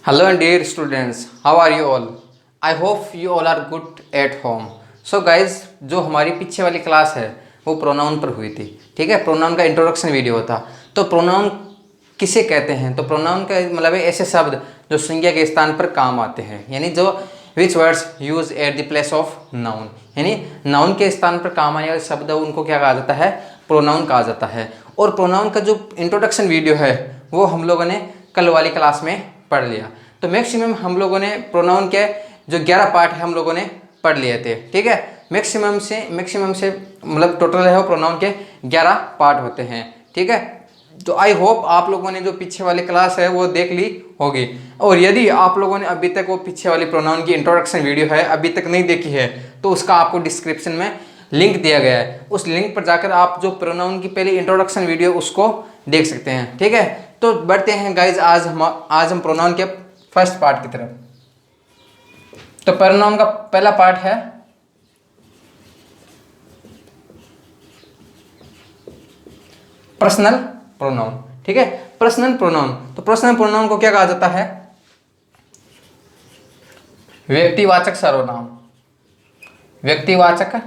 Hello and dear students, how are you all? I hope you all are good at home. So guys, जो हमारी पीछे वाली class है वो pronoun पर हुई थी, ठीक है। प्रोनाउन का इंट्रोडक्शन वीडियो था। तो प्रोनाउन किसे कहते हैं? तो प्रोनाउन का मतलब है ऐसे शब्द जो संज्ञा के स्थान पर काम आते हैं, यानी जो विच words use at the place of noun, यानी नाउन के स्थान पर काम आने वाले शब्द उनको क्या कहा जाता है? प्रोनाउन कहा जाता है। और प्रोनाउन का जो इंट्रोडक्शन वीडियो है वो हम लोगों ने कल वाली क्लास में पढ़ लिया। तो मैक्सिमम हम लोगों ने प्रोनाउन के जो 11 पार्ट है हम लोगों ने पढ़ लिए थे, ठीक है। मैक्सिमम से मतलब टोटल है वो प्रोनाउन के 11 पार्ट होते हैं, ठीक है। तो आई होप आप लोगों ने जो पीछे वाली क्लास है वो देख ली होगी। और यदि आप लोगों ने अभी तक वो पीछे वाली प्रोनाउन की इंट्रोडक्शन वीडियो है अभी तक नहीं देखी है तो उसका आपको डिस्क्रिप्शन में लिंक दिया गया है। उस लिंक पर जाकर आप जो प्रोनाउन की पहली इंट्रोडक्शन वीडियो उसको देख सकते हैं, ठीक है। तो बढ़ते हैं गाइज, आज हम प्रोनाउन के फर्स्ट पार्ट की तरफ। तो प्रोनाउन का पहला पार्ट है पर्सनल प्रोनाउन, ठीक है। पर्सनल प्रोनाउन, तो पर्सनल प्रोनाउन को क्या कहा जाता है? व्यक्तिवाचक सर्वनाम, व्यक्तिवाचक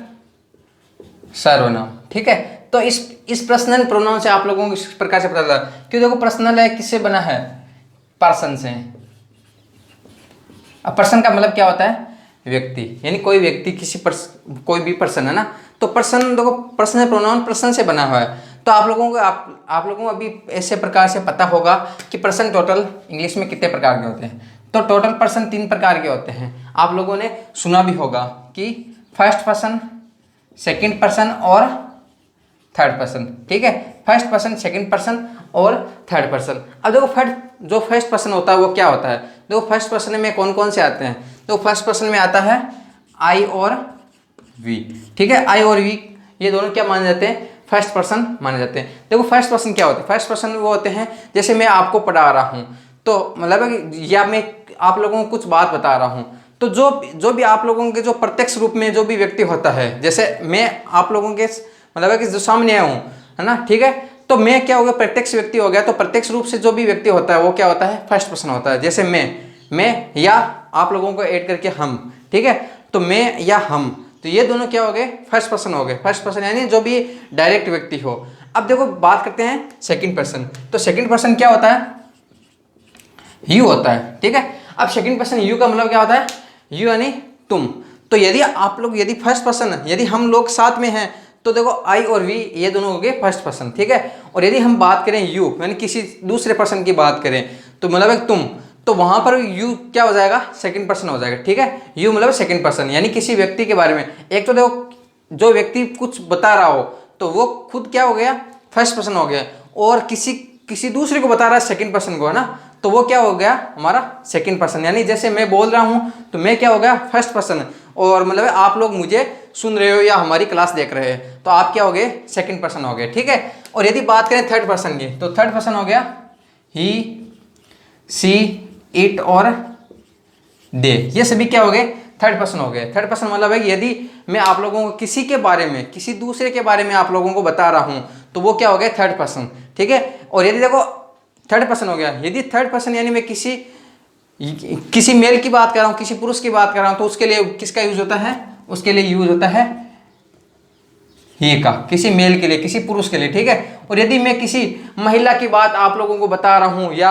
सर्वनाम, ठीक है। तो इस पर्सनल प्रोनाउन से आप लोगों को इस प्रकार से पता चला कि देखो पर्सनल है किससे बना है? पर्सन से। अब पर्सन का मतलब क्या होता है? व्यक्ति, यानी कोई व्यक्ति, कोई भी पर्सन है ना। तो पर्सन देखो पर्सनल प्रोनाउन पर्सन से बना हुआ है। तो आप लोगों को अभी ऐसे प्रकार से पता होगा कि पर्सन टोटल इंग्लिश में कितने प्रकार के होते हैं। तो टोटल पर्सन 3 प्रकार के होते हैं। आप लोगों ने सुना भी होगा कि फर्स्ट पर्सन, सेकंड पर्सन और थर्ड पर्सन, ठीक है। फर्स्ट पर्सन, सेकंड पर्सन और थर्ड पर्सन। अब देखो जो फर्स्ट पर्सन होता है वो क्या होता है? देखो फर्स्ट पर्सन में कौन कौन से आते हैं? तो फर्स्ट पर्सन में आता है आई और वी, ठीक है। आई और वी ये दोनों क्या माने जाते हैं? फर्स्ट पर्सन माने जाते हैं। देखो फर्स्ट पर्सन क्या होते हैं? फर्स्ट पर्सन वो होते हैं जैसे मैं आपको पढ़ा रहा हूँ तो मतलब या मैं आप लोगों को कुछ बात बता रहा हूँ तो जो भी आप लोगों के जो प्रत्यक्ष रूप में जो भी व्यक्ति होता है, जैसे मैं आप लोगों के मतलब है कि जो सामने आया हूँ, है ना, ठीक है। तो मैं क्या हो गया? प्रत्यक्ष व्यक्ति हो गया। तो प्रत्यक्ष रूप से जो भी व्यक्ति होता है वो क्या होता है? फर्स्ट पर्सन होता है। जैसे मैं या आप लोगों को ऐड करके हम, ठीक है। तो मैं या हम, तो ये दोनों क्या हो गए? फर्स्ट पर्सन हो गए। फर्स्ट पर्सन यानी जो भी डायरेक्ट व्यक्ति हो। अब देखो बात करते हैं सेकंड पर्सन। तो सेकंड पर्सन क्या होता है? यू होता है, ठीक है। अब सेकंड पर्सन यू का मतलब क्या होता है? यू यानी तुम। तो यदि फर्स्ट पर्सन, यदि हम लोग साथ में हैं तो देखो आई और वी ये दोनों हो गए फर्स्ट पर्सन, ठीक है। और यदि हम बात करें यू यानी किसी दूसरे पर्सन की बात करें तो मतलब है तुम, तो वहां पर यू क्या हो जाएगा? सेकंड पर्सन हो जाएगा, ठीक है। यू मतलब सेकंड पर्सन यानी किसी व्यक्ति के बारे में। एक तो देखो जो व्यक्ति कुछ बता रहा हो तो वो खुद क्या हो गया? फर्स्ट पर्सन हो गया। और किसी दूसरे को बता रहा है सेकंड पर्सन को, है ना, तो वो क्या हो गया? हमारा सेकंड पर्सन। यानी जैसे मैं बोल रहा हूं तो मैं क्या हो गया? First person. और मतलब आप लोग मुझे सुन रहे हो या हमारी क्लास देख रहे हैं तो आप क्या हो गए? सेकंड पर्सन हो गए, ठीक है। और यदि बात करें थर्ड पर्सन की तो थर्ड पर्सन हो गया ही, सी, इट और दे। ये सभी क्या हो गए? थर्ड पर्सन हो गए। थर्ड पर्सन मतलब है यदि मैं आप लोगों को किसी के बारे में, किसी दूसरे के बारे में आप लोगों को बता रहा हूं तो वो क्या हो गया? थर्ड पर्सन, ठीक है। और यदि देखो थर्ड पर्सन हो गया, यदि थर्ड पर्सन यानी मैं किसी मेल की बात कर रहा हूं, किसी पुरुष की बात कर रहा हूं तो उसके लिए किसका यूज होता है? उसके लिए यूज होता है ही का, किसी मेल के लिए, किसी पुरुष के लिए, ठीक है। और यदि मैं किसी महिला की बात आप लोगों को बता रहा हूं या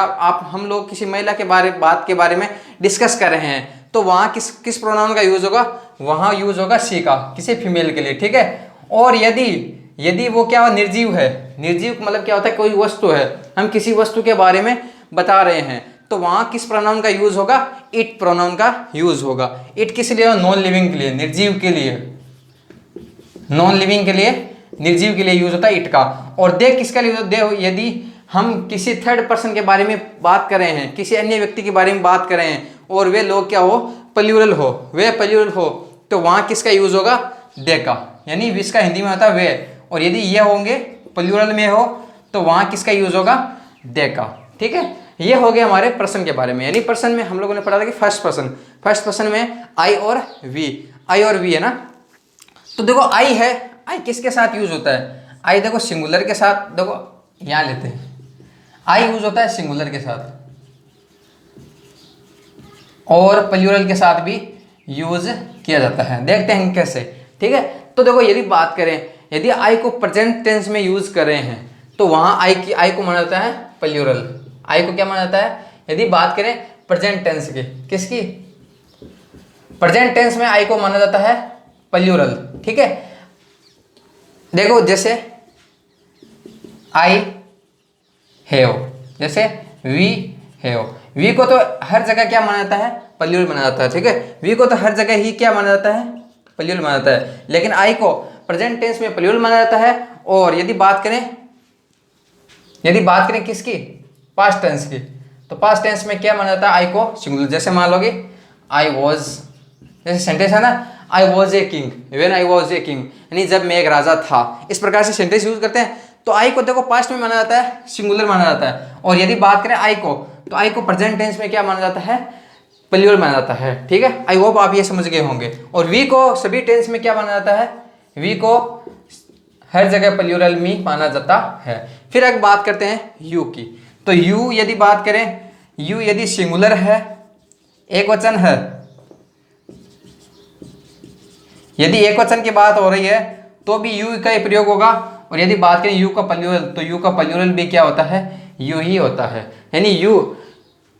हम लोग किसी महिला के बात के बारे में डिस्कस कर रहे हैं तो वहां किस प्रोनाउन का यूज होगा? वहां यूज होगा सी का, किसी फीमेल के लिए, ठीक है। और यदि वो क्या निर्जीव है, निर्जीव मतलब क्या होता है? कोई वस्तु है, हम किसी वस्तु के बारे में बता रहे हैं तो वहां किस प्रोनाउन का यूज होगा? इट प्रोनाउन का यूज होगा। इट किस लिए? नॉन लिविंग के लिए, निर्जीव के लिए, नॉन लिविंग के लिए, निर्जीव के लिए यूज होता है इट का। और दे किसका लिए? दे यदि हम किसी थर्ड पर्सन के बारे में बात कर रहे हैं, किसी अन्य व्यक्ति के बारे में बात कर रहे हैं और वे लोग क्या हो? प्लूरल हो, वे प्लूरल हो तो वहां किसका यूज होगा? दे का, यानी इसका हिंदी में होता है वे। और यदि ये होंगे प्लूरल में हो तो वहां किसका यूज होगा? दे का, ठीक है। ये हो गया हमारे पर्सन के बारे में। यानी पर्सन में हम लोगों ने पढ़ा था कि फर्स्ट पर्सन में आई और वी है ना। तो देखो आई है, आई किसके साथ यूज होता है? आई देखो सिंगुलर के साथ, देखो यहां लेते हैं, आई यूज होता है सिंगुलर के साथ, और प्लूरल के साथ भी यूज किया जाता है। देखते हैं कैसे। ठीक है, तो देखो यदि बात करें, यदि आई को प्रेजेंट टेंस में यूज कर रहे हैं तो वहां आई को माना जाता है प्लूरल। आई को क्या माना जाता है? यदि बात करें प्रेजेंट टेंस की, किसकी? प्रेजेंट टेंस में आई को माना जाता है प्लूरल। ठीक है, देखो जैसे आई हैव, जैसे वी हैव, वी को तो हर जगह क्या माना जाता है? प्लूरल माना जाता है। ठीक है, वी को तो हर जगह ही क्या माना जाता है? प्लूरल माना जाता है। लेकिन आई को प्रेजेंट टेंस में प्लूरल माना जाता है। और यदि बात करें किसकी? पास्ट टेंस की, तो पास्ट टेंस में क्या माना जाता है? आई को सिंगुलर। जैसे मान लोगे आई वॉज, जैसे सेंटेंस है ना, I was a king, when I was a king, यानी जब मैं एक राजा था। इस प्रकार से सेंटेंस यूज करते हैं। तो आई को देखो पास्ट में माना जाता है, सिंगुलर माना जाता है। और यदि बात करें आई को, तो आई को प्रेजेंट टेंस में क्या माना जाता है? प्लूरल माना जाता है। ठीक है, आई होप आप ये समझ गए होंगे। और वी को सभी टेंस में क्या माना जाता है? वी को हर जगह प्लूरल में माना जाता है। फिर एक बात करते हैं यू की। तो यू यदि बात करें, यू यदि सिंगुलर है, एक वचन है, यदि एक वचन की बात हो रही है तो भी यू का ही प्रयोग होगा। और यदि बात करें यू का प्लूरल, तो यू का प्लूरल भी क्या होता है? यू ही होता है। यानी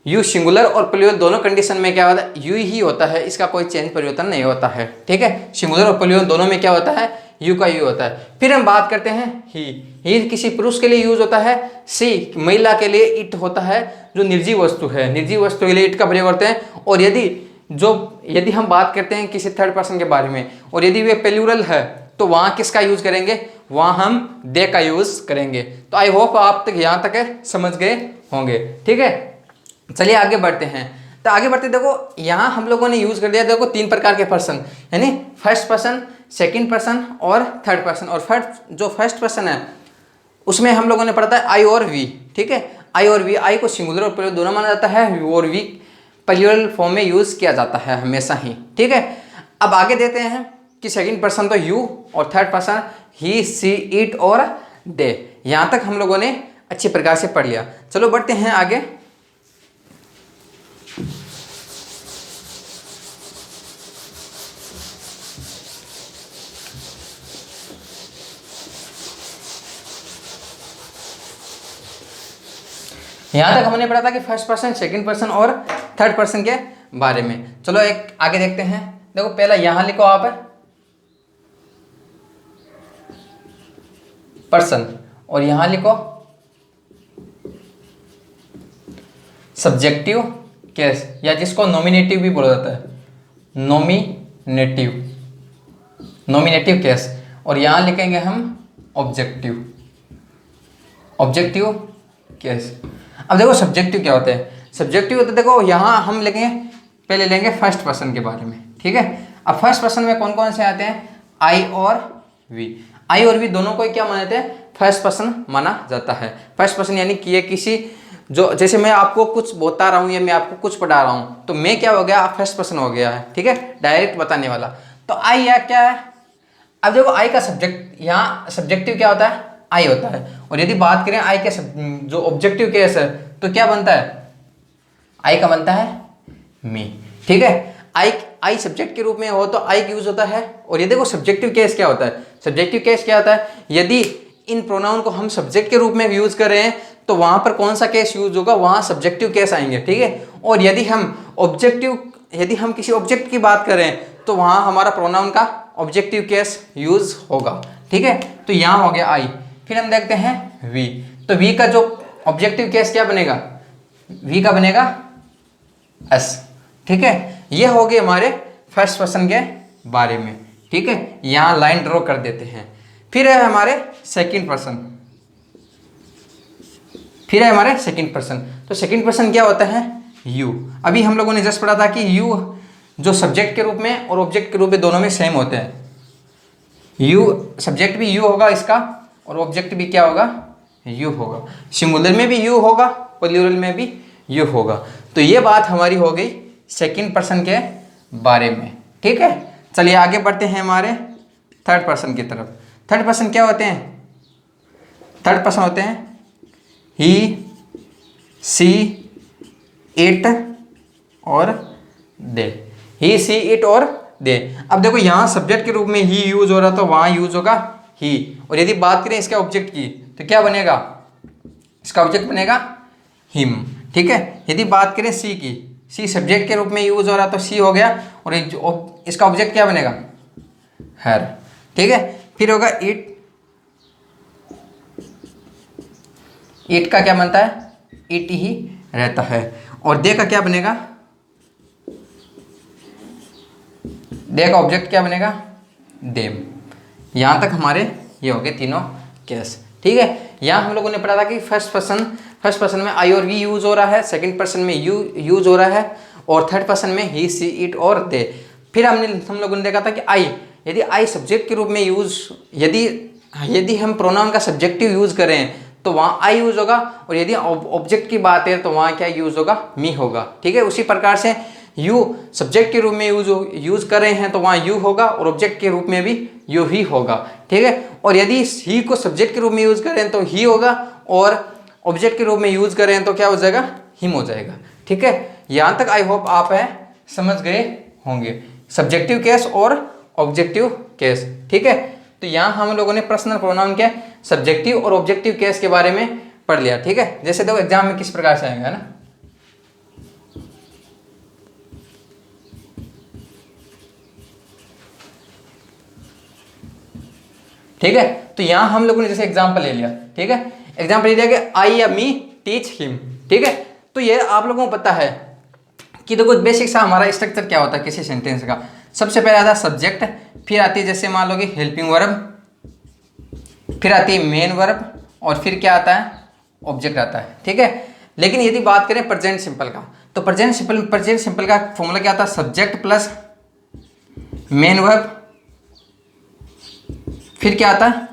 यू सिंगुलर और प्लूरल दोनों कंडीशन में क्या होता है? यू ही होता है। इसका कोई चेंज परिवर्तन नहीं होता है। ठीक है, सिंगुलर और प्लूरल दोनों में क्या होता है? यू का यू होता है। फिर हम बात करते हैं ही किसी पुरुष के लिए यूज होता है। सी महिला के लिए इट होता है, जो निर्जीव वस्तु है। निर्जीव वस्तु के लिए इट का प्रयोग करते हैं। और यदि हम बात करते हैं किसी थर्ड पर्सन के बारे में, और यदि वे प्लूरल है, तो वहां किसका यूज करेंगे? वहां हम दे का यूज करेंगे। तो आई होप आप तक यहाँ तक समझ गए होंगे। ठीक है, चलिए आगे बढ़ते हैं। तो आगे बढ़ते देखो, यहाँ हम लोगों ने यूज कर दिया देखो 3 प्रकार के पर्सन, यानी फर्स्ट पर्सन, सेकंड पर्सन और थर्ड पर्सन। और फर्स्ट पर्सन है उसमें हम लोगों ने पढ़ा था आई और वी। ठीक है, आई और वी, आई को सिंगुलर और प्लूरल दोनों माना जाता है, और वी प्लूरल फॉर्म में यूज किया जाता है हमेशा ही। ठीक है, अब आगे देते हैं कि सेकंड पर्सन तो यू और third person he, she, it और दे। यहाँ तक हम लोगों ने अच्छी प्रकार से पढ़ लिया। चलो बढ़ते हैं आगे। यहाँ तक हमने पढ़ा था कि फर्स्ट पर्सन, सेकंड पर्सन और थर्ड पर्सन के बारे में। चलो एक आगे देखते हैं। देखो पहला यहाँ लिखो आप पर्सन, और यहाँ लिखो सब्जेक्टिव केस, या जिसको नॉमिनेटिव भी बोला जाता है, नॉमिनेटिव केस। और यहाँ लिखेंगे हम ऑब्जेक्टिव केस। अब देखो सब्जेक्टिव क्या होता है? सब्जेक्टिव होता है, देखो यहाँ हम पहले लेंगे फर्स्ट पर्सन के बारे में। ठीक है, अब फर्स्ट पर्सन में कौन कौन से आते हैं? आई और वी। आई और वी दोनों को क्या माना जाता है? फर्स्ट पर्सन माना जाता है। फर्स्ट पर्सन यानी कि ये किसी, जो जैसे मैं आपको कुछ बता रहा हूँ या मैं आपको कुछ पढ़ा रहा हूँ, तो मैं क्या हो गया? फर्स्ट पर्सन हो गया है। ठीक है, डायरेक्ट बताने वाला। तो आई या क्या है? अब देखो आई का सब्जेक्ट, यहाँ सब्जेक्टिव क्या होता है? आई होता है। और यदि बात करें आई के जो ऑब्जेक्टिव केस है, तो क्या बनता है? आई का बनता है मी। ठीक है, आई सब्जेक्ट के रूप में हो तो आई का यूज होता है। और ये देखो सब्जेक्टिव केस क्या होता है? सब्जेक्टिव केस क्या होता है? यदि इन प्रोनाउन को हम सब्जेक्ट के रूप में यूज कर रहे हैं, तो वहां पर कौन सा केस यूज होगा? वहां सब्जेक्टिव केस आएंगे। ठीक है, और यदि हम किसी ऑब्जेक्ट की बात कर रहे हैं, तो वहां हमारा प्रोनाउन का ऑब्जेक्टिव केस यूज होगा। ठीक है, तो यहाँ हो गया आई। फिर हम देखते हैं वी। तो वी का जो ऑब्जेक्टिव केस क्या बनेगा? वी का बनेगा एस। ठीक है, ये हो गए हमारे फर्स्ट पर्सन के बारे में। ठीक है, यहाँ लाइन ड्रॉ कर देते हैं। फिर है हमारे सेकंड पर्सन। तो सेकंड पर्सन क्या होता है? यू। अभी हम लोगों ने जस्ट पढ़ा था कि यू जो सब्जेक्ट के रूप में और ऑब्जेक्ट के रूप में दोनों में सेम होते हैं। यू सब्जेक्ट भी यू होगा इसका, और ऑब्जेक्ट भी क्या होगा? यू होगा। सिंगुलर में भी यू होगा, प्लूरल में भी यू होगा। तो ये बात हमारी हो गई सेकंड पर्सन के बारे में। ठीक है, चलिए आगे बढ़ते हैं हमारे थर्ड पर्सन की तरफ। थर्ड पर्सन क्या होते हैं? थर्ड पर्सन होते हैं ही, सी, इट और दे, ही सी इट और दे। अब देखो यहाँ सब्जेक्ट के रूप में ही यूज हो रहा तो वहां यूज होगा ही, और यदि बात करें इसके ऑब्जेक्ट की तो क्या बनेगा, इसका ऑब्जेक्ट बनेगा हिम। ठीक है, यदि बात करें सी की, सी सब्जेक्ट के रूप में यूज हो रहा तो सी हो गया, और इसका ऑब्जेक्ट क्या बनेगा, हर। ठीक है, फिर होगा इट, इट का क्या बनता है, इट ही रहता है। और दे का क्या बनेगा, दे का ऑब्जेक्ट क्या बनेगा, देम। यहां तक हमारे ये हो गए तीनों केस। ठीक है, यहां हम लोगों ने पढ़ा था कि फर्स्ट पर्सन में आई और वी यूज हो रहा है, सेकंड पर्सन में यू यूज हो रहा है, और थर्ड पर्सन में ही सी इट और दे। फिर हम लोगों ने देखा था कि आई, यदि आई सब्जेक्ट के रूप में यूज, यदि हम प्रोनाउन का सब्जेक्टिव यूज करें तो वहाँ आई यूज होगा, और यदि ऑब्जेक्ट की बात है तो वहाँ क्या यूज होगा, मी होगा। ठीक है, उसी प्रकार से यू सब्जेक्ट के रूप में यूज कर रहे हैं तो वहाँ यू होगा, और ऑब्जेक्ट के रूप में भी यू ही होगा। ठीक है, और यदि ही को सब्जेक्ट के रूप में यूज करें तो ही होगा, और ऑब्जेक्ट के रूप में यूज करें तो क्या हो जाएगा, हिम हो जाएगा। ठीक है, यहाँ तक आई होप आप समझ गए होंगे सब्जेक्टिव केस और ऑब्जेक्टिव केस। ठीक है, तो यहाँ हम लोगों ने पर्सनल प्रोनाउन के सब्जेक्टिव और ऑब्जेक्टिव केस के बारे में पढ़ लिया। ठीक है, जैसे देखो एग्जाम में किस प्रकार से आएगा ना, ठीक है, तो यहाँ हम लोगों ने जैसे एग्जाम्पल ले लिया। ठीक है, एग्जाम्पल ले लिया कि आई या मी टीच हिम। ठीक है, तो ये आप लोगों को पता है कि देखो बेसिक सा हमारा स्ट्रक्चर क्या होता है किसी सेंटेंस का। सबसे पहले आता है सब्जेक्ट, फिर आती है जैसे मान लो कि हेल्पिंग वर्ब, फिर आती है मेन वर्ब, और फिर क्या आता है, ऑब्जेक्ट आता है। ठीक है, लेकिन यदि बात करें प्रेजेंट सिंपल का, तो प्रेजेंट सिंपल का फॉर्मूला क्या आता है, सब्जेक्ट प्लस मेन वर्ब, फिर क्या आता है,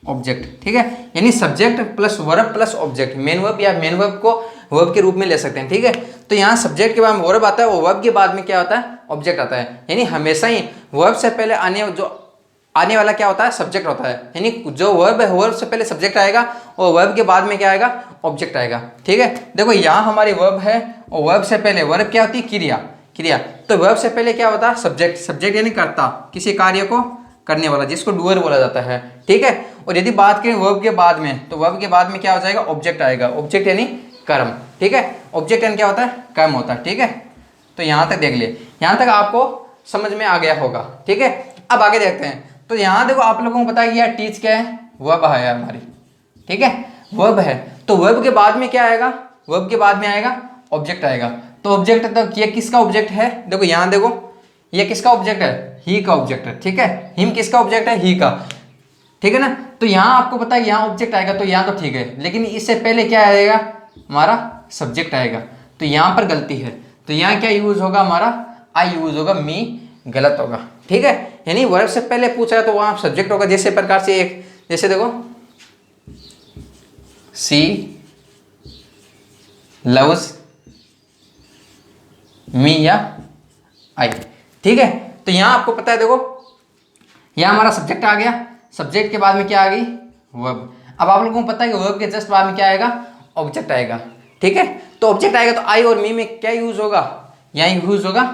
ऑब्जेक्ट। ठीक है, यानी subject plus verb plus object, main verb या मेन वर्ब को वर्ब के रूप में ले सकते हैं। ठीक है, तो यहाँ सब्जेक्ट के बाद में वर्ब आता है, और वर्ब के बाद में क्या होता है, ऑब्जेक्ट आता है। यानी हमेशा ही वर्ब से पहले आने वाला क्या होता है, सब्जेक्ट होता है। यानी जो वर्ब है वर्ब से पहले सब्जेक्ट आएगा, और वर्ब के बाद में क्या आएगा, ऑब्जेक्ट आएगा। ठीक है, देखो यहाँ हमारी वर्ब है, और वर्ब से पहले वर्ब क्या होती है, क्रिया। तो वर्ब से पहले क्या होता है, सब्जेक्ट यानी कर्ता, किसी कार्य को करने वाला, जिसको डूअर बोला जाता है। ठीक है, और यदि बात करें वर्ब के बाद में, तो वर्ब के बाद में क्या हो जाएगा, ऑब्जेक्ट आएगा। ऑब्जेक्ट यानी कर्म। ठीक है, ऑब्जेक्ट यानी क्या होता है, कर्म होता है। ठीक है, तो यहाँ तक देख लिए, यहाँ तक आपको समझ में आ गया होगा। ठीक है, अब आगे देखते हैं। तो यहाँ देखो आप लोगों को पता है कि यार टीच क्या है, वर्ब है हमारी। ठीक है, वर्ब है, तो वर्ब के बाद में क्या आएगा, वर्ब के बाद में आएगा ऑब्जेक्ट आएगा। तो ऑब्जेक्ट, तो ये किसका ऑब्जेक्ट है, देखो यहाँ देखो, ये किसका ऑब्जेक्ट है, ही का ऑब्जेक्ट है। ठीक है, हिम किसका ऑब्जेक्ट है, ही का। ठीक है ना, तो यहाँ आपको पता है यहाँ ऑब्जेक्ट आएगा, तो यहाँ तो ठीक है, लेकिन इससे पहले क्या आएगा, हमारा सब्जेक्ट आएगा। तो यहाँ पर गलती है, तो यहाँ क्या यूज होगा, हमारा आई यूज होगा, मी गलत होगा। ठीक है, यानी वर्ब से पहले पूछा है तो वहां सब्जेक्ट होगा। जैसे प्रकार से एक, जैसे देखो सी लव्स मी या आई। ठीक है, तो यहां आपको पता है, देखो यहां हमारा सब्जेक्ट आ गया, सब्जेक्ट के बाद में क्या आ गई, वर्ब। अब आप लोगों को पता है कि वर्ब के जस्ट बाद में क्या आएगा, ऑब्जेक्ट आएगा। ठीक है, तो ऑब्जेक्ट आएगा तो आई और मी में क्या यूज होगा, यहाँ यूज होगा,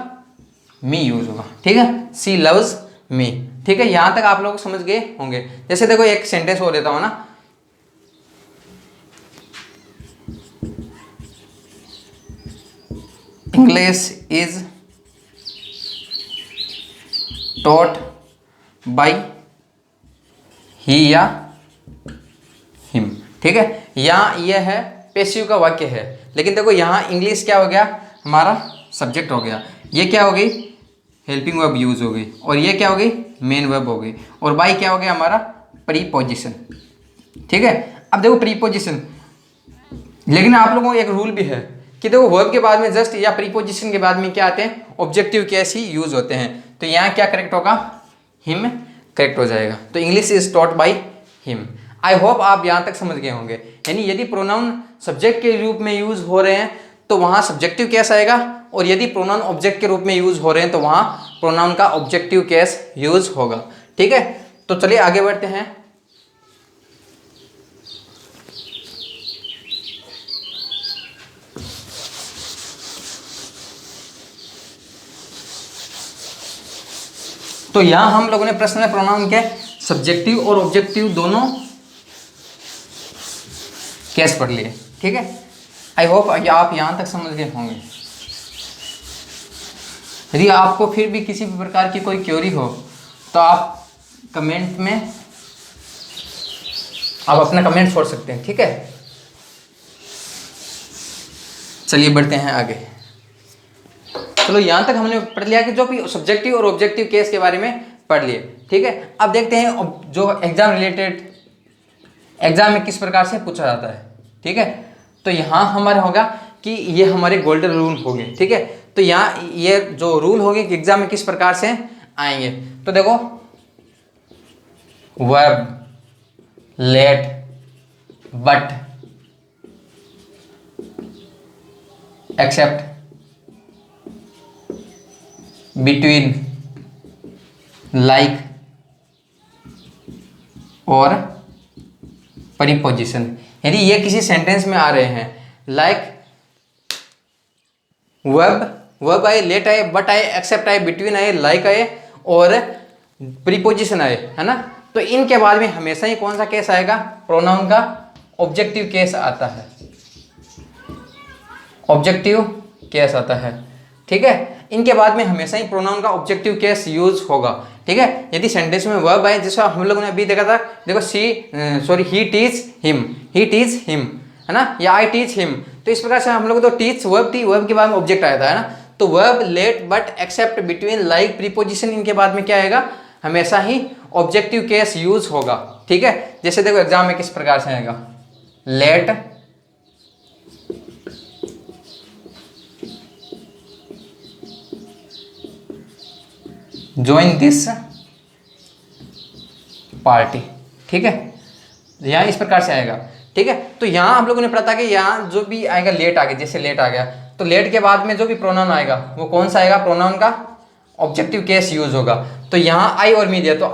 मी यूज होगा। ठीक है, सी लव्स मी। ठीक है, यहां तक आप लोग समझ गए होंगे। जैसे देखो एक सेंटेंस हो देता हूं ना, इंग्लिश इज टॉट बाय ही या हिम। ठीक है, यहाँ यह है पैसिव का वाक्य है, लेकिन देखो यहाँ इंग्लिश क्या हो गया, हमारा सब्जेक्ट हो गया, ये क्या हो गई, हेल्पिंग वर्ब यूज हो गई, और ये क्या हो गई, मेन वर्ब हो गई, और बाय क्या हो गया, हमारा प्रीपोजिशन। ठीक है, अब देखो प्रीपोजिशन, लेकिन आप लोगों को एक रूल भी है कि देखो वर्ब के बाद में जस्ट या प्रीपोजिशन के बाद में क्या आते हैं, ऑब्जेक्टिव केस ही यूज होते हैं। तो यहाँ क्या करेक्ट होगा, हिम करेक्ट हो जाएगा। तो English is taught by him. I hope आप यहाँ तक समझ गए होंगे। यानी यदि प्रोनाउन सब्जेक्ट के रूप में यूज हो रहे हैं तो वहाँ सब्जेक्टिव केस आएगा, और यदि प्रोनाउन ऑब्जेक्ट के रूप में यूज हो रहे हैं तो वहाँ प्रोनाउन का ऑब्जेक्टिव केस यूज होगा। ठीक है, तो चलिए आगे बढ़ते हैं। तो यहाँ हम लोगों ने पर्सनल प्रोनाउन के सब्जेक्टिव और ऑब्जेक्टिव दोनों केस पढ़ लिए, ठीक है। आई होप आप यहाँ तक समझ गए होंगे। यदि आपको फिर भी किसी भी प्रकार की कोई क्वेरी हो तो आप कमेंट में आप अपना कमेंट छोड़ सकते हैं, ठीक है। चलिए बढ़ते हैं आगे। चलो यहाँ तक हमने पढ़ लिया कि जो भी सब्जेक्टिव और ऑब्जेक्टिव केस के बारे में पढ़ लिए, ठीक है। अब देखते हैं जो एग्जाम रिलेटेड एग्जाम में किस प्रकार से पूछा जाता है, ठीक है। तो यहाँ हमारा होगा कि ये हमारे गोल्डन रूल हो गए, ठीक है। तो यहाँ ये जो रूल हो गए कि एग्जाम में किस प्रकार से आएंगे, तो देखो verb, let, but, except, between, like और प्रीपोजिशन। यदि ये किसी सेंटेंस में आ रहे हैं, लाइक वर्ब आए, लेट आए, बट आए, एक्सेप्ट आए, बिटवीन आए, लाइक आए और प्रीपोजिशन आए, है ना। तो इनके बाद में हमेशा ही कौन सा केस आएगा, प्रोनाउन का ऑब्जेक्टिव केस आता है, ऑब्जेक्टिव केस आता है, ठीक है। इनके बाद में हमेशा ही प्रोनाउन का ऑब्जेक्टिव केस यूज होगा, ठीक है। यदि सेंटेंस में वर्ब आए, जैसा हम लोगों ने अभी देखा था, देखो ही टीच हिम, है ना, या आई टीच हिम। तो इस प्रकार से हम लोग तो टीच वर्ब थी, वर्ब के बाद में ऑब्जेक्ट आया था, है ना। तो verb, let, but, except, between, like, preposition, इनके बाद में क्या आएगा, हमेशा ही ऑब्जेक्टिव केस यूज होगा, ठीक है। जैसे देखो एग्जाम में किस प्रकार से आएगा, लेट ज्वाइन दिस पार्टी, ठीक है। यहाँ इस प्रकार से आएगा, ठीक है। तो यहाँ हम लोगों ने पढ़ा था कि यहाँ जो भी आएगा लेट आगे, जैसे लेट आ गया, तो लेट के बाद में जो भी प्रोनाउन आएगा वो कौन सा आएगा, प्रोनाउन का ऑब्जेक्टिव केस यूज होगा। तो यहाँ आई और मी दिया, तो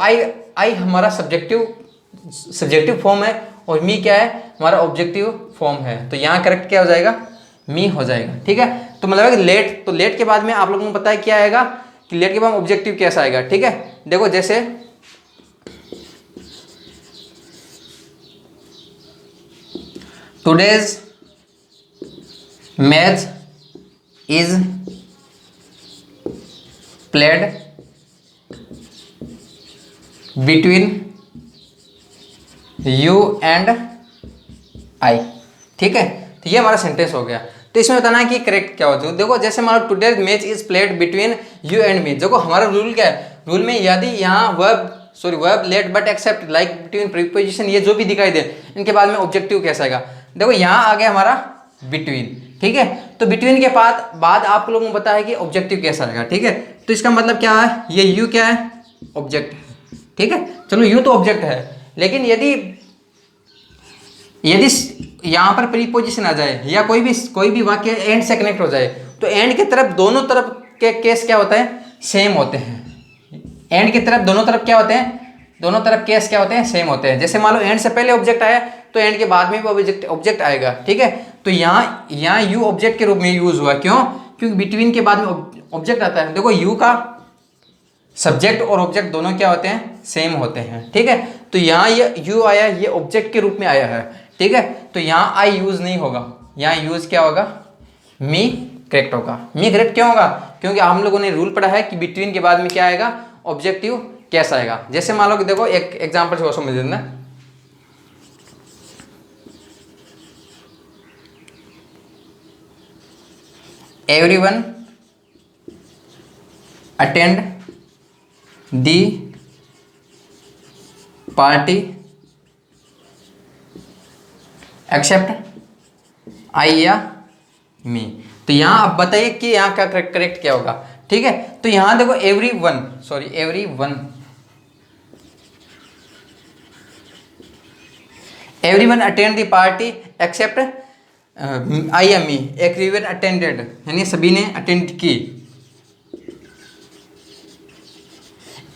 आई हमारा सब्जेक्टिव फॉर्म है और मी क्या है, हमारा ऑब्जेक्टिव फॉर्म है। तो यहाँ करेक्ट क्या हो जाएगा, मी हो जाएगा, ठीक है। तो मतलब लेट, तो लेट के बाद में आप लोगों को पता है क्या आएगा कि लेट के बाद ऑब्जेक्टिव केस आएगा, ठीक है। देखो जैसे today's match is played between you and I, ठीक है। तो ये हमारा सेंटेंस हो गया। तो इसमें बताना है कि करेक्ट क्या होता है। देखो जैसे हमारा today's match is played between you and me, देखो हमारा रूल क्या है, रूल में यदि यहाँ verb, let, but, except, like, between, preposition, ये जो भी दिखाई दे, इनके बाद में ऑब्जेक्टिव कैसा आएगा। देखो यहाँ आ गया हमारा बिटवीन, ठीक है। तो बिटवीन के बाद आप लोगों को पता है कि ऑब्जेक्टिव कैसा आएगा, ठीक है। तो इसका मतलब क्या है, ये यू क्या है, ऑब्जेक्ट है, ठीक है। चलो यू तो ऑब्जेक्ट है, लेकिन यदि यहाँ पर प्रीपोजिशन आ जाए या कोई भी वाक्य एंड से कनेक्ट हो जाए, तो एंड की तरफ दोनों तरफ के केस क्या होता है, सेम होते हैं। एंड की तरफ दोनों तरफ क्या होते हैं, दोनों तरफ केस क्या होते हैं, सेम होते हैं। जैसे मान लो एंड से पहले ऑब्जेक्ट आया तो एंड के बाद में भी ऑब्जेक्ट आएगा, ठीक है। तो यहाँ यू ऑब्जेक्ट के रूप में यूज हुआ, क्यों, क्योंकि बिटवीन के बाद में ऑब्जेक्ट आता है। देखो यू का सब्जेक्ट और ऑब्जेक्ट दोनों क्या होते हैं, सेम होते हैं, ठीक है। तो यहाँ ये यू आया, ये ऑब्जेक्ट के रूप में आया है, ठीक है। तो यहाँ आई यूज नहीं होगा, यहाँ यूज क्या होगा, मी करेक्ट होगा। मी करेक्ट क्यों होगा, क्योंकि हम लोगों ने रूल पढ़ा है कि बिटवीन के बाद में क्या आएगा, ऑब्जेक्टिव कैसा आएगा। जैसे मान लो कि देखो एक एग्जांपल से वो समझ लेना, everyone attend the party except I या मी। तो यहाँ आप बताइए कि यहाँ का करेक्ट क्या होगा, ठीक है। तो यहाँ देखो everyone attend the party except I या मी। एवरीवन अटेंडेड यानी सभी ने अटेंड की।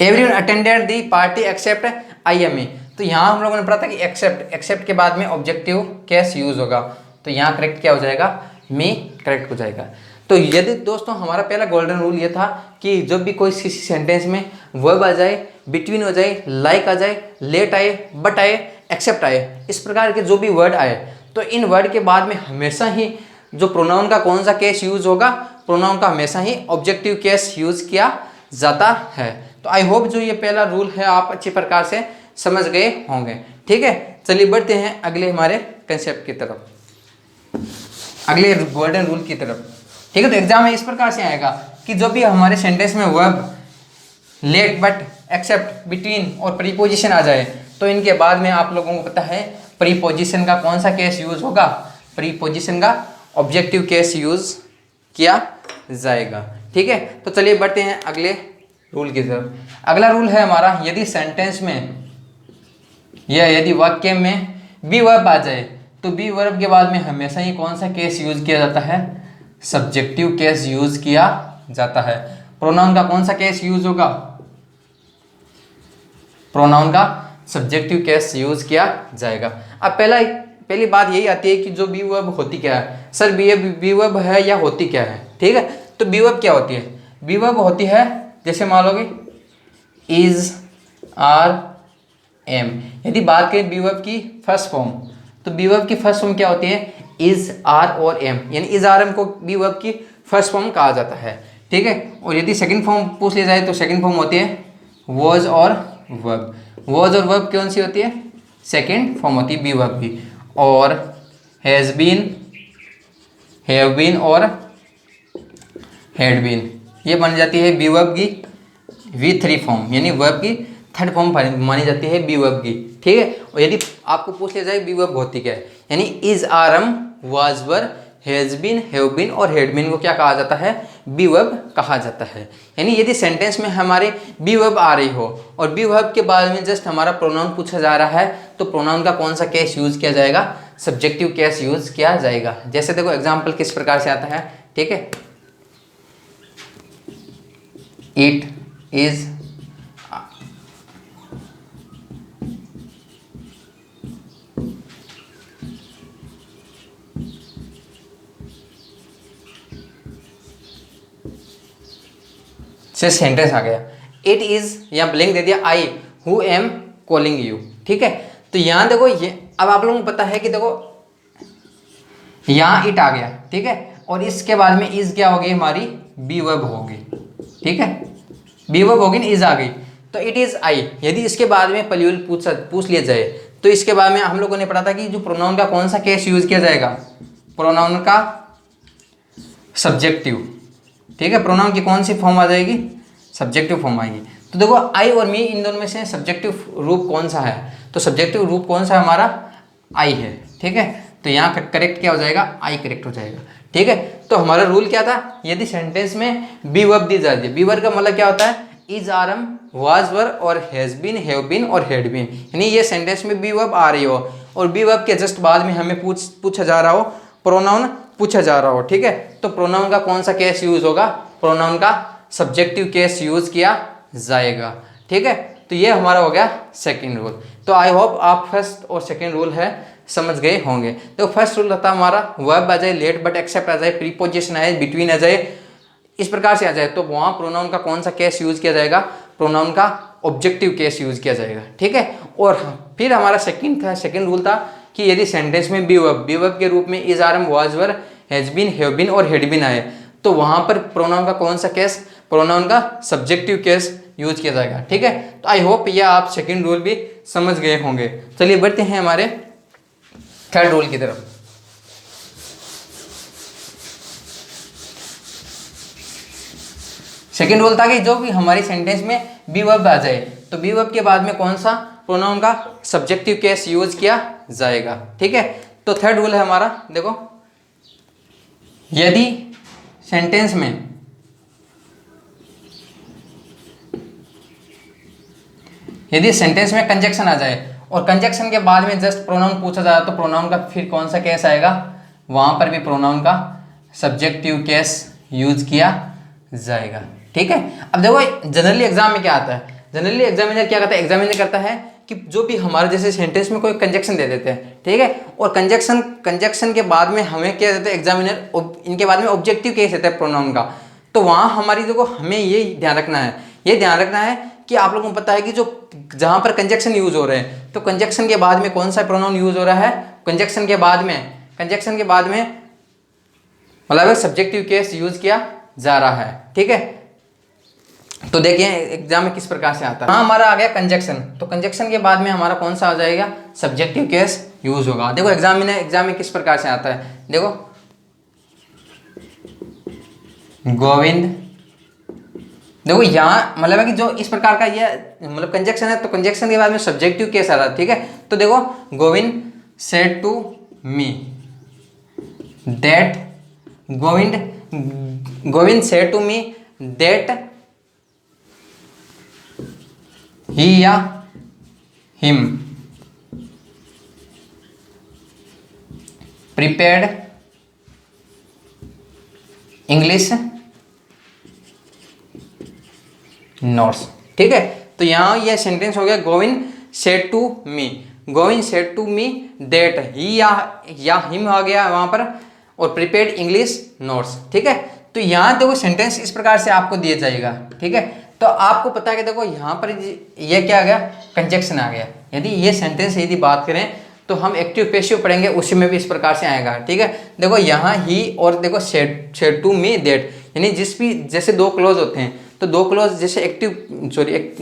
Everyone attended the party except I या मी। तो यहाँ हम लोगों ने पढ़ा था कि एक्सेप्ट के बाद में ऑब्जेक्टिव केस यूज होगा। तो यहाँ करेक्ट क्या हो जाएगा, मी करेक्ट हो जाएगा। तो यदि दोस्तों हमारा पहला गोल्डन रूल ये था कि जब भी कोई किसी सेंटेंस में वर्ब आ जाए, बिटवीन हो जाए, लाइक आ जाए, लेट आए, बट आए, एक्सेप्ट आए, इस प्रकार के जो भी वर्ड आए, तो इन वर्ड के बाद में हमेशा ही जो प्रोनाउन का कौन सा केस यूज होगा, प्रोनाउन का हमेशा ही ऑब्जेक्टिव केस यूज किया जाता है। तो आई होप जो ये पहला रूल है आप अच्छी प्रकार से समझ गए होंगे। ठीक है, चलिए बढ़ते हैं अगले हमारे कंसेप्ट की तरफ, अगले गोल्डन रूल की तरफ। ठीक है, तो एग्जाम में इस प्रकार से आएगा कि जो भी हमारे सेंटेंस में verb, let, but, except, between और प्रीपोजिशन आ जाए, तो इनके बाद में आप लोगों को पता है प्रीपोजिशन का कौन सा केस यूज होगा, प्रीपोजिशन का ऑब्जेक्टिव केस यूज किया जाएगा। ठीक है, तो चलिए बढ़ते हैं अगले रूल की तरफ। अगला रूल है हमारा, यदि सेंटेंस में या यदि वाक्य में बी वर्ब आ जाए, तो बी वर्ब के बाद में हमेशा ही कौन सा केस यूज किया जाता है, सब्जेक्टिव केस यूज किया जाता है। प्रोनाउन का कौन सा केस यूज होगा, प्रोनाउन का सब्जेक्टिव केस यूज किया जाएगा। अब पहली बात यही आती है कि जो बी वर्ब होती क्या है, सर बी वर्ब है या होती क्या है। ठीक है, तो बी वर्ब क्या होती है, बी वर्ब होती है जैसे मान लोगे इज, आर, एम। यदि बात करें बी वर्ब की फर्स्ट फॉर्म, तो बी वर्ब की फर्स्ट फॉर्म क्या होती है, इज, आर और एम, यानी इज, आर, एम को बी वर्ब की फर्स्ट फॉर्म कहा जाता है। ठीक है, और यदि सेकंड फॉर्म पूछ लिया जाए तो सेकंड फॉर्म होती है वॉज और वर्ब। वॉज और वर्ब कौन सी होती है, सेकंड फॉर्म होती है बी वर्ब की। और हैज बीन, हैव बीन और हैड बीन, ये बन जाती है बी वर्ब की V3 फॉर्म, यानी वर्ब की थर्ड फॉर्म मानी जाती है बी वर्ब की। ठीक है, और यदि आपको पूछ लिया जाए बी वर्ब होती क्या है, यानी is, are, am, was, were, has been, have been और हैड बीन को क्या कहा जाता है, बी वर्ब कहा जाता है। यानी यदि सेंटेंस में हमारे बी वर्ब आ रही हो और बी वर्ब के बाद में जस्ट हमारा प्रोनाउन पूछा जा रहा है, तो प्रोनाउन का कौन सा केस यूज किया जाएगा, सब्जेक्टिव केस यूज किया जाएगा। जैसे देखो एग्जाम्पल किस प्रकार से आता है। ठीक है, इट इज, से सेंटेंस आ गया, इट इज या ब्लैंक दे दिया, I who am calling you. ठीक है, तो यहां देखो ये अब आप लोगों को पता है कि देखो यहां इट आ गया। ठीक है, और इसके बाद में इज क्या होगी, हमारी बी वर्ब होगी। ठीक है, बी वर्ब होगी, इज आ गई, तो इट इज आई। यदि इसके बाद में प्लूरल पूछ लिया जाए, तो इसके बाद में हम लोगों ने पढ़ा था कि जो प्रोनाउन का कौन सा केस यूज किया जाएगा, प्रोनाउन का सब्जेक्टिव। ठीक है, प्रोनाउन की कौन सी फॉर्म आ जाएगी, सब्जेक्टिव फॉर्म आएगी। तो देखो आई और मी, इन दोनों में से सब्जेक्टिव रूप कौन सा है, तो सब्जेक्टिव रूप कौन सा हमारा आई है। ठीक है, तो यहाँ करेक्ट क्या हो जाएगा, आई करेक्ट हो जाएगा। ठीक है, तो हमारा रूल क्या था, यदि सेंटेंस में बी वर्ब दी जाती है, बी वर्ब का मतलब क्या होता है, इज, आर, एम, वाज, वर और हैज बीन, हैव बीन और हैड बीन, यानी ये सेंटेंस में बी वर्ब आ रही हो और बी वर्ब के जस्ट बाद में हमें पूछा जा रहा हो, प्रोनाउन पूछा जा रहा हो। ठीक है, तो प्रोनाउन का कौन सा केस यूज होगा, प्रोनाउन का सब्जेक्टिव केस यूज किया जाएगा। ठीक है, तो ये हमारा हो गया सेकंड रूल। तो आई होप आप फर्स्ट और सेकंड रूल है समझ गए होंगे। तो फर्स्ट रूल था हमारा वर्ब आ जाए, लेट, बट, एक्सेप्ट आ जाए, प्रीपोजिशन आए, बिटवीन आ जाए, इस प्रकार से आ जाए, तो वहाँ प्रोनाउन का कौन सा केस यूज किया जाएगा, प्रोनाउन का ऑब्जेक्टिव केस यूज किया जाएगा। ठीक है, और फिर हमारा सेकंड रूल था कि यदि सेंटेंस में बी वर्ब के रूप में is, are, am, was, were, has been, have been और हैड बीन आए, तो वहां पर प्रोनाउन का कौन सा केस, प्रोनाउन का सब्जेक्टिव केस यूज किया जाएगा। ठीक है, तो आई होप ये आप सेकंड रूल भी समझ गए होंगे। चलिए बढ़ते हैं हमारे थर्ड रूल की तरफ। सेकंड रूल था कि जो भी हमारी सेंटेंस में बी वर्ब आ जाए, तो बी वर्ब के बाद में कौन सा प्रोनाउन का सब्जेक्टिव केस यूज किया जाएगा। ठीक है, तो थर्ड रूल है हमारा, देखो यदि सेंटेंस में कंजक्शन आ जाए और कंजक्शन के बाद में जस्ट प्रोनाउन पूछा जाए, तो प्रोनाउन का फिर कौन सा केस आएगा, वहां पर भी प्रोनाउन का सब्जेक्टिव केस यूज किया जाएगा। ठीक है, अब देखो जनरली एग्जाम में क्या आता है, जनरली एग्जामिनर क्या करता है, एग्जामिनर करता है कि जो भी हमारे जैसे सेंटेंस में कोई कंजक्शन दे देते हैं, ठीक है, और कंजक्शन के बाद में हमें क्या देते हैं एग्जामिनर, इनके बाद में ऑब्जेक्टिव केस देता है प्रोनाउन का। तो वहाँ हमारी देखो हमें ये ध्यान रखना है, ये ध्यान रखना है कि आप लोगों को पता है कि जो जहाँ पर कंजक्शन यूज हो रहे हैं, तो कंजक्शन के बाद में कौन सा प्रोनाउन यूज हो रहा है, कंजक्शन के बाद में मतलब सब्जेक्टिव केस यूज किया जा रहा है, ठीक है। तो देखिए एग्जाम में किस प्रकार से आता है। हाँ, हमारा आ गया कंजक्शन, तो कंजक्शन के बाद में हमारा कौन सा आ जाएगा, सब्जेक्टिव केस यूज होगा। देखो एग्जाम में किस प्रकार से आता है, देखो गोविंद, देखो यहाँ मतलब है कि जो इस प्रकार का ये मतलब कंजक्शन है, तो कंजक्शन के बाद में सब्जेक्टिव केस आ रहा है, ठीक है। तो देखो Govind said to me that, Govind said to me that he या हिम प्रिपेयर्ड इंग्लिश नोट्स, ठीक है। तो यहाँ ये सेंटेंस हो गया Govind said to me that he या हिम आ गया वहाँ पर, और प्रिपेयर्ड इंग्लिश नोट्स, ठीक है। तो यहाँ देखो सेंटेंस इस प्रकार से आपको दिया जाएगा, ठीक है। तो आपको पता है कि देखो यहाँ पर ये क्या आ गया, कंजक्शन आ गया। यदि ये सेंटेंस यदि बात करें तो हम एक्टिव पैसिव पढ़ेंगे, उसी में भी इस प्रकार से आएगा, ठीक है। देखो यहाँ ही और देखो सेड टू मी दैट, यानी जैसे दो क्लोज होते हैं, तो दो क्लोज जैसे एक्टिव जो एक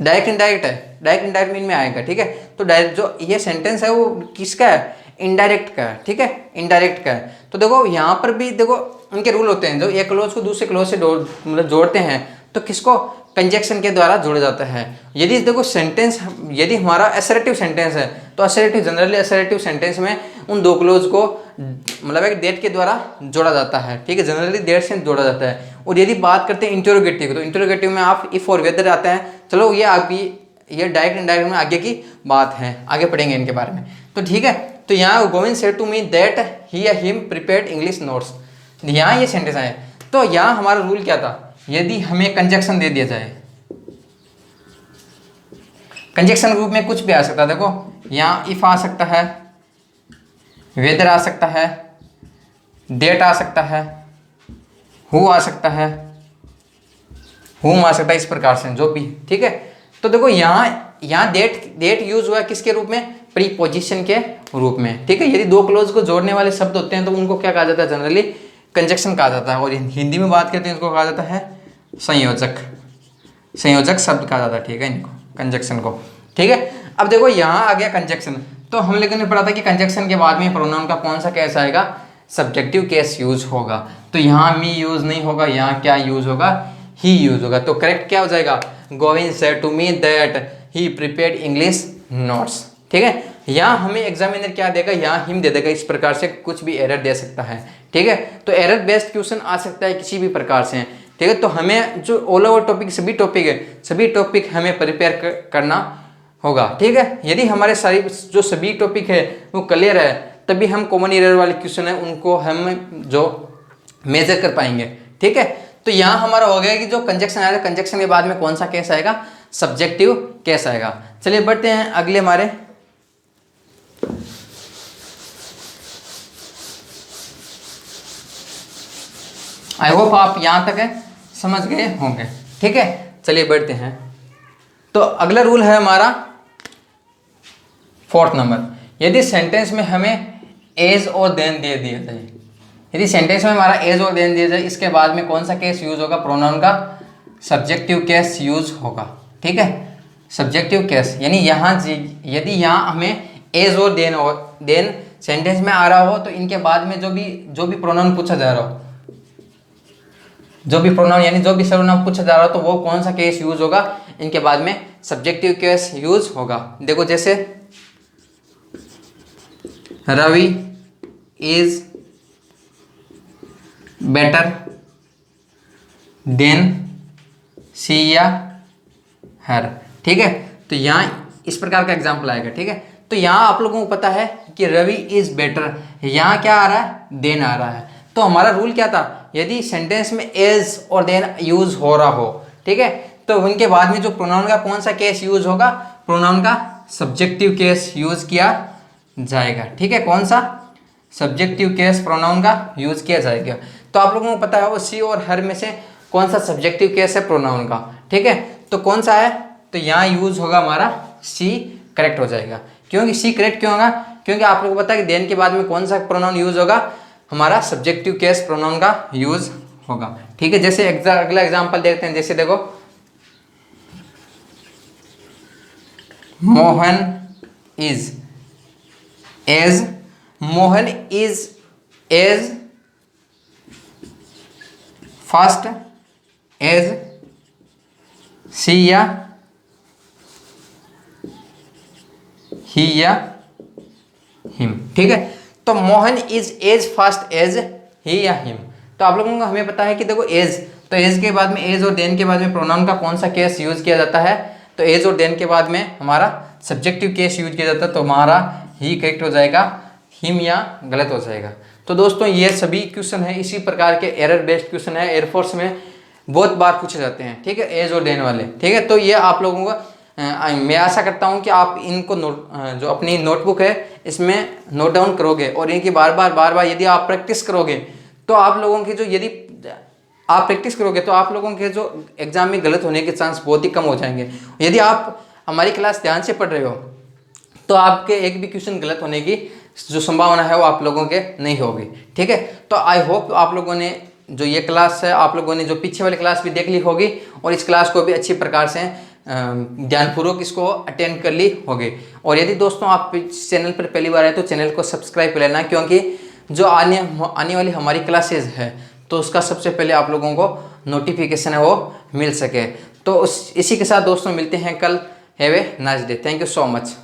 डायरेक्ट इनडायरेक्ट है, डायरेक्ट इनडायरेक्ट मीन में आएगा, ठीक है। तो डायरेक्ट जो ये सेंटेंस है वो किसका है, इनडायरेक्ट का है, ठीक है, इनडायरेक्ट का है। तो देखो यहाँ पर भी देखो उनके रूल होते हैं, जो एक क्लोज को दूसरे क्लोज से मतलब जोड़ते हैं, तो किसको कंजक्शन के द्वारा जोड़ा जाता है। यदि देखो सेंटेंस यदि हमारा असर्टिव सेंटेंस है, तो जनरली असर्टिव सेंटेंस में उन दो क्लोज को मतलब एक दैट के द्वारा जोड़ा जाता है, ठीक है, जनरली दैट से जोड़ा जाता है। और यदि बात करते हैं इंटरोगेटिव, तो इंटरोगेटिव में आप इफ और वेदर आता है। चलो ये डायरेक्ट इनडायरेक्ट में आगे की बात है, आगे पढ़ेंगे इनके बारे में, तो ठीक है। तो यहाँ Govind said to me that he या हिम प्रिपेयर्ड इंग्लिश नोट्स, यहाँ ये सेंटेंस आए। तो यहाँ हमारा रूल क्या था, यदि हमें कंजक्शन दे दिया जाए, कंजक्शन रूप में कुछ भी आ सकता है, देखो यहाँ इफ आ सकता है, वेदर आ सकता है, डेट आ सकता है, हु आ सकता है, हुम आ सकता है, इस प्रकार से जो भी, ठीक है। तो देखो यहाँ डेट यूज हुआ किसके रूप में, प्रीपोजिशन के रूप में, ठीक है। यदि दो क्लोज को जोड़ने वाले शब्द होते हैं तो उनको क्या कहा जाता है, जनरली कंजक्शन कहा जाता है। और हिंदी में बात करते हैं इसको कहा जाता है संयोजक शब्द कहा जाता है, ठीक है, इनको कंजक्शन को, ठीक है। अब देखो यहाँ आ गया कंजक्शन, तो हम लोगों ने पढ़ा था कि कंजक्शन के बाद में प्रोनाउन का कौन सा केस आएगा, सब्जेक्टिव केस यूज होगा। तो यहाँ मी यूज नहीं होगा, यहाँ क्या यूज होगा, ही यूज होगा। तो करेक्ट क्या हो जाएगा, Govind said to me that he prepared English notes, ठीक है। यहाँ हमें एग्जामिनर क्या देगा, यहाँ हिम दे देगा, इस प्रकार से कुछ भी एरर दे सकता है, ठीक है। तो एरर बेस्ड क्वेश्चन आ सकता है किसी भी प्रकार से, ठीक है। तो हमें जो ऑल ओवर टॉपिक सभी टॉपिक हमें प्रिपेयर करना होगा, ठीक है। यदि हमारे सभी टॉपिक है वो क्लियर है, तभी हम कॉमन एरर वाले क्वेश्चन है उनको हम जो मेजर कर पाएंगे, ठीक है। तो यहाँ हमारा हो गया कि जो कंजक्शन आएगा, कंजक्शन के बाद में कौन सा केस आएगा, सब्जेक्टिव केस आएगा। चलिए बढ़ते हैं अगले हमारे, आई होप आप यहाँ तक है समझ गए होंगे, ठीक है। चलिए बढ़ते हैं। तो अगला रूल है हमारा 4th नंबर, यदि सेंटेंस में हमें एज और देन दे दिया जाए, यदि सेंटेंस में हमारा एज और देन दिया जाए, इसके बाद में कौन सा केस यूज होगा, प्रोनाउन का सब्जेक्टिव केस यूज होगा, ठीक है, सब्जेक्टिव केस। यानी यहाँ यदि यहाँ हमें एज और देन सेंटेंस में आ रहा हो, तो इनके बाद में जो भी प्रोनाउन पूछा जा रहा हो, जो भी प्रोनाउन यानी जो भी सर्वनाम पूछा जा रहा हो, तो वो कौन सा केस यूज होगा, इनके बाद में सब्जेक्टिव केस यूज होगा। देखो जैसे रवि इज बेटर देन सी या हर, ठीक है। तो यहाँ इस प्रकार का एग्जाम्पल आएगा, ठीक है। तो यहाँ आप लोगों को पता है कि रवि इज बेटर, यहाँ क्या आ रहा है, देन आ रहा है। तो हमारा रूल क्या था, यदि सेंटेंस में एज और देन यूज हो रहा हो, ठीक है, तो उनके बाद में जो प्रोनाउन का कौन सा केस यूज होगा, प्रोनाउन का सब्जेक्टिव केस यूज किया जाएगा। ठीक है, कौन सा? सब्जेक्टिव केस प्रोनाउन का यूज किया जाएगा। तो आप लोगों को पता है वो सी और हर में से कौन सा सब्जेक्टिव केस है प्रोनाउन का। ठीक है, तो कौन सा है? तो यहाँ यूज होगा हमारा सी, करेक्ट हो जाएगा। क्योंकि सी करेक्ट क्यों होगा? क्योंकि आप लोगों को पता है कि देन के बाद में कौन सा प्रोनाउन यूज होगा? हमारा सब्जेक्टिव केस प्रोनाउन का यूज होगा। ठीक है, जैसे अगला एग्जांपल देखते हैं। जैसे देखो, Mohan is as fast as she या ही या हिम। ठीक है, तो Mohan is as fast as he या हिम। तो आप लोगों को हमें पता है कि देखो एज, तो एज के बाद में एज और देन के बाद में प्रोनाउन का कौन सा केस यूज किया जाता है? तो एज और देन के बाद में हमारा सब्जेक्टिव केस यूज किया जाता है। तो हमारा ही करेक्ट हो जाएगा, हिम या गलत हो जाएगा। तो दोस्तों ये सभी क्वेश्चन है इसी प्रकार के एरर बेस्ड क्वेश्चन है, एयरफोर्स में बहुत बार पूछे जाते हैं। ठीक है, एज और देन वाले। ठीक है, तो ये आप लोगों को मैं आशा करता हूं कि आप इनको जो अपनी नोटबुक है इसमें नोट डाउन करोगे और इनकी बार बार यदि आप प्रैक्टिस करोगे तो आप लोगों की जो, यदि आप प्रैक्टिस करोगे तो आप लोगों के जो एग्जाम में गलत होने के चांस बहुत ही कम हो जाएंगे। यदि आप हमारी क्लास ध्यान से पढ़ रहे हो तो आपके एक भी क्वेश्चन गलत होने की जो संभावना है वो आप लोगों के नहीं होगी। ठीक है, तो आई होप आप लोगों ने जो ये क्लास है, आप लोगों ने जो पीछे वाली क्लास भी देख ली होगी और इस क्लास को भी अच्छी प्रकार से ध्यानपूर्वक इसको अटेंड कर ली होगी। और यदि दोस्तों आप इस चैनल पर पहली बार आए तो चैनल को सब्सक्राइब कर लेना, क्योंकि जो आने वाली हमारी क्लासेज है तो उसका सबसे पहले आप लोगों को नोटिफिकेशन है वो मिल सके। तो इसी के साथ दोस्तों मिलते हैं कल। Have a nice day. Thank you so much.